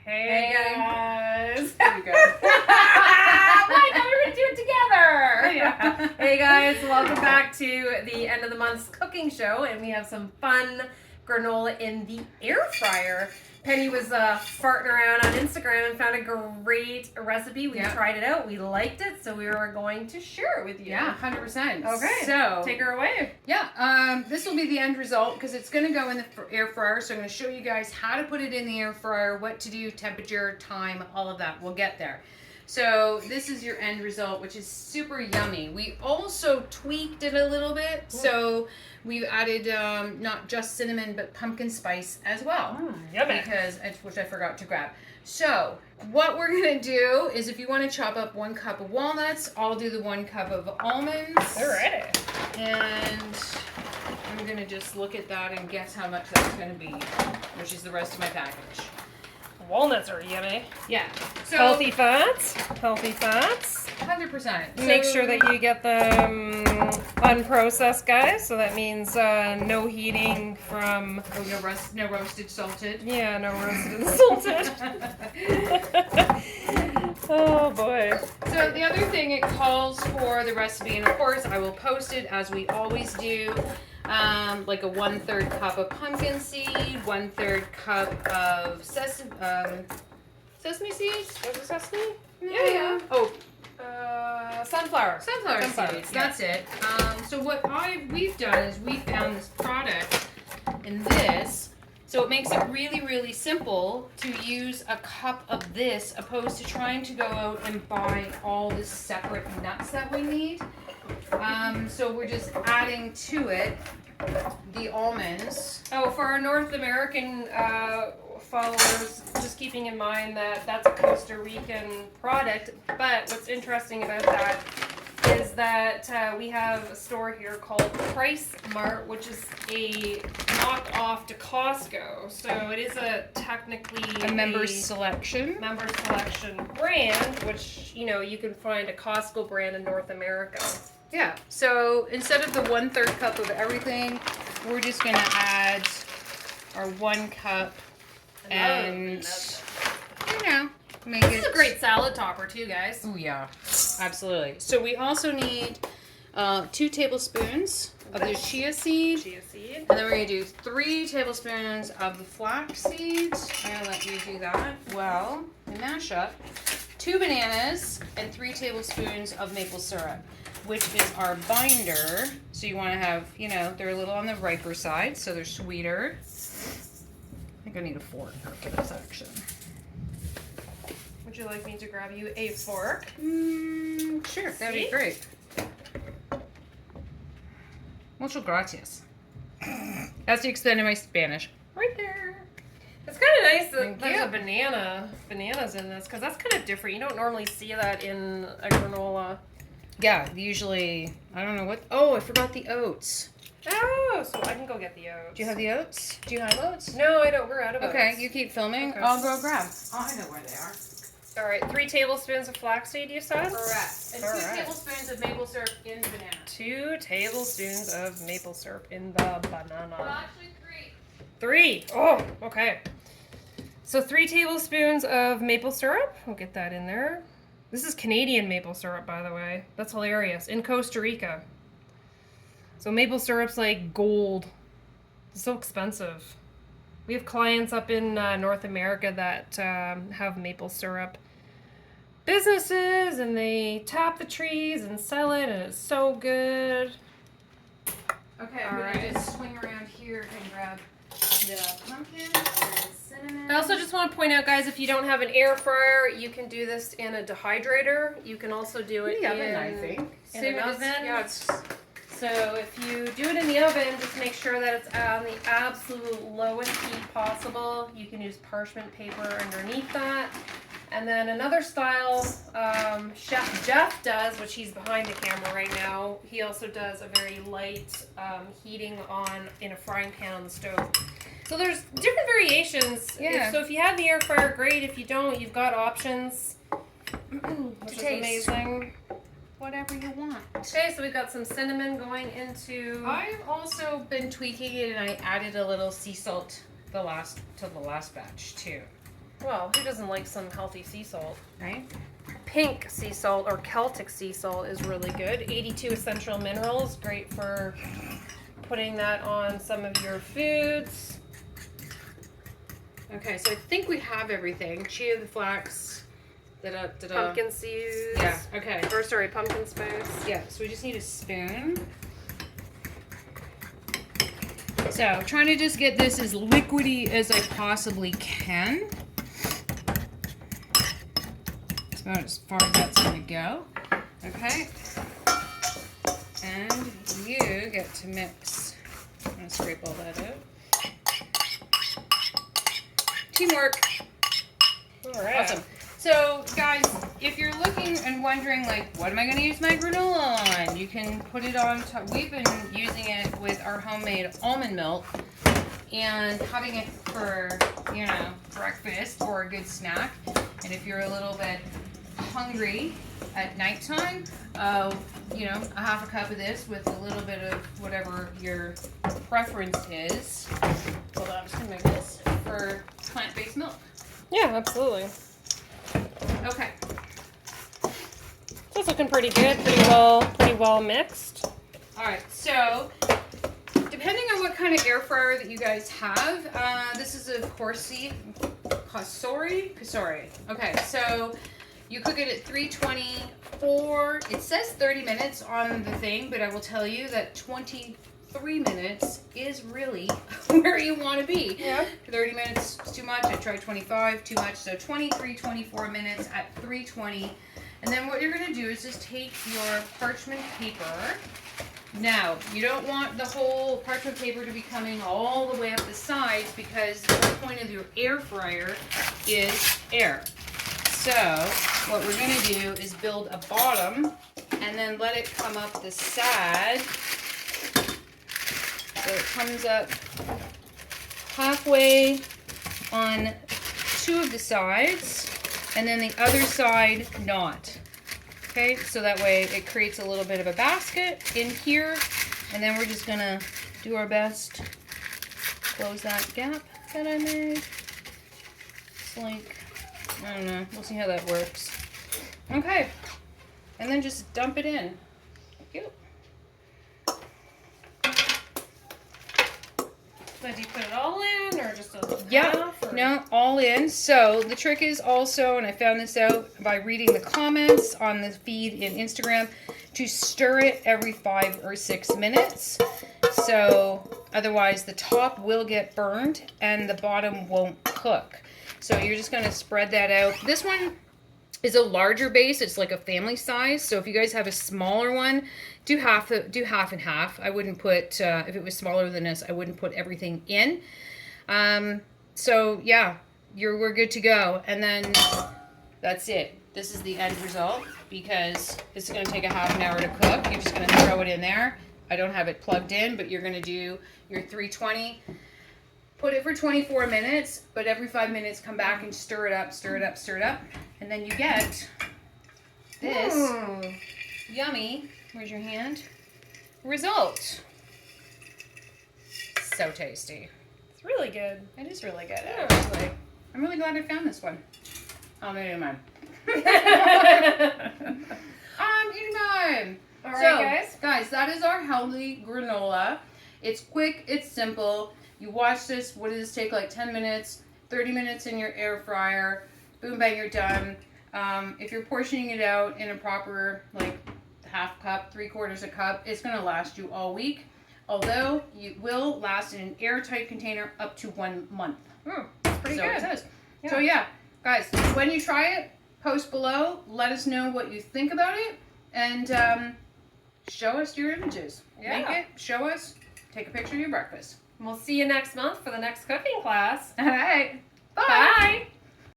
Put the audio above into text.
Hey guys. There you go. I thought we were going to do it together. Yeah. Hey guys, welcome back to the end of the month's cooking show, and we have some fun granola in the air fryer. Penny was farting around on Instagram and found a great recipe. We tried it out. We liked it, so we were going to share it with you. Yeah, 100%. Okay. So, take her away. yeah, this will be the end result because it's going to go in the air fryer. So I'm going to show you guys how to put it in the air fryer, what to do, temperature, time, all of that. We'll get there. So this is your end result, which is super yummy. We also tweaked it a little bit. So we've added not just cinnamon, but pumpkin spice as well. Yummy. Which I forgot to grab. So what we're going to do is, if you want to chop up 1 cup of walnuts, I'll do the 1 cup of almonds. All right. And I'm going to just look at that and guess how much that's going to be, which is the rest of my package. Walnuts are yummy. Yeah. So Healthy fats. Healthy fats. 100%. Make sure that you get them unprocessed, guys. So that means no heating from... Oh, no roasted salted. Yeah, no roasted salted. Oh, boy. So the other thing it calls for the recipe, and of course I will post it as we always do, like a 1/3 cup of pumpkin seed, 1/3 cup of sesame seeds? Was it sesame? Yeah. Oh, Sunflower. Sunflower seeds. Yeah. That's it. So what we've done is we found this product in this. So it makes it really, really simple to use a cup of this, opposed to trying to go out and buy all the separate nuts that we need. So we're just adding to it the almonds. Oh, for our North American followers, just keeping in mind that that's a Costa Rican product. But what's interesting about that is that we have a store here called Price Mart, which is a knockoff to Costco. So it is technically A member selection brand, which, you know, you can find a Costco brand in North America. Yeah. So instead of the 1/3 cup of everything, we're just gonna add our 1 cup and you know, make it. This is a great salad topper too, guys. Oh yeah, absolutely. So we also need 2 tablespoons of the chia seed. And And then we're going to do 3 tablespoons of the flax seeds. I'm going to let you do that well. And mash up 2 bananas and 3 tablespoons of maple syrup, which is our binder. So you want to have, you know, they're a little on the riper side, so they're sweeter. I think I need a fork for this action. would you like me to grab you a fork? Sure, that'd be great. Muchas gracias. That's the extent of my Spanish. Right there. It's kind of nice that Thank there's you. a bananas in this, because that's kind of different. You don't normally see that in a granola. Yeah, usually, I don't know what. Oh, I forgot the oats. Oh, so I can go get the oats. Do you have the oats? Do you have oats? No, I don't. We're out of Okay, oats. you keep filming. Okay. I'll go grab. Oh, I know where they are. All right, 3 tablespoons of flaxseed, you said? Correct. And 2 All right. tablespoons of maple syrup in the banana. 2 tablespoons of maple syrup in the banana. Well, actually 3. Oh, okay. So 3 tablespoons of maple syrup. We'll get that in there. This is Canadian maple syrup, by the way. That's hilarious. In Costa Rica. So maple syrup's like gold. It's so expensive. We have clients up in North America that have maple syrup businesses, and they tap the trees and sell it, and it's so good. Okay, I'm All gonna right. just swing around here and grab the pumpkin and cinnamon. I also just want to point out, guys, if you don't have an air fryer, you can do this in a dehydrator. You can also do it in the oven, I think. in Same an as- oven. Yeah, it's. So if you do it in the oven, just make sure that it's on the absolute lowest heat possible. You can use parchment paper underneath that. And then another style Chef Jeff does, which he's behind the camera right now, he also does a very light heating in a frying pan on the stove. So there's different variations. Yeah. So if you have the air fryer, great. If you don't, you've got options. Which is taste. amazing. Whatever you want. Okay, so we've got some cinnamon going into... I've also been tweaking it, and I added a little sea salt to the last batch too. Well, who doesn't like some healthy sea salt? right? Pink sea salt or Celtic sea salt is really good. 82 essential minerals, great for putting that on some of your foods. Okay, so I think we have everything. Chia, the flax, Pumpkin seeds. Yeah, okay. Or sorry, pumpkin spice. Yeah, so we just need a spoon. So, trying to just get this as liquidy as I possibly can. That's about as far as that's going to go. Okay. And you get to mix. I'm going to scrape all that out. Teamwork. All right. Awesome. So, guys, if you're looking and wondering, like, what am I going to use my granola on? You can put it on top. We've been using it with our homemade almond milk and having it for, you know, breakfast or a good snack. And if you're a little bit hungry at nighttime, you know, a half a cup of this with a little bit of whatever your preference is. Hold on, I'm just going to make this for plant-based milk. Yeah, absolutely. Okay. So it's looking pretty good, pretty well mixed. All right. So, depending on what kind of air fryer that you guys have, this is a Corsi Casori. Okay. So, you cook it at 320 for, it says 30 minutes on the thing, but I will tell you that 23 minutes is really where you want to be. Yeah. 30 minutes is too much. I tried 25, too much. So 23, 24 minutes at 320. And then what you're going to do is just take your parchment paper. Now, you don't want the whole parchment paper to be coming all the way up the sides because the whole point of your air fryer is air. So what we're going to do is build a bottom and then let it come up the side. So it comes up halfway on two of the sides, and then the other side not. Okay, so that way it creates a little bit of a basket in here, and then we're just gonna do our best to close that gap that I made. It's like, I don't know, we'll see how that works. Okay, and then just dump it in. Thank you. So do you put it all in or just a Yeah, half? Or? no, all in. So the trick is also, and I found this out by reading the comments on the feed in Instagram, to stir it every 5 or 6 minutes. So otherwise the top will get burned and the bottom won't cook. So you're just going to spread that out. This one is a larger base. It's like a family size. So if you guys have a smaller one, do half and half. I wouldn't put, if it was smaller than this, I wouldn't put everything in. So yeah, we're good to go. And then that's it. This is the end result because this is going to take a half an hour to cook. You're just going to throw it in there. I don't have it plugged in, but you're going to do your 320. Put it for 24 minutes, but every 5 minutes come back and stir it up, stir it up, stir it up. And then you get this yummy, where's your hand, result. So tasty. It's really good. It is really good, Yeah. actually. I'm really glad I found this one. Oh, maybe mine. I'm eating mine. All right, Guys, that is our healthy granola. It's quick, it's simple. You watch this, what does this take, like 10 minutes, 30 minutes in your air fryer, boom, bang, you're done. If you're portioning it out in a proper, like, half cup, 3/4 a cup, it's going to last you all week. Although, it will last in an airtight container up to 1 month. That's pretty good. It says. Yeah. So, yeah, guys, when you try it, post below, let us know what you think about it, and show us your images. Yeah. Make it, show us, take a picture of your breakfast. We'll see you next month for the next cooking class. All right. Bye. Bye.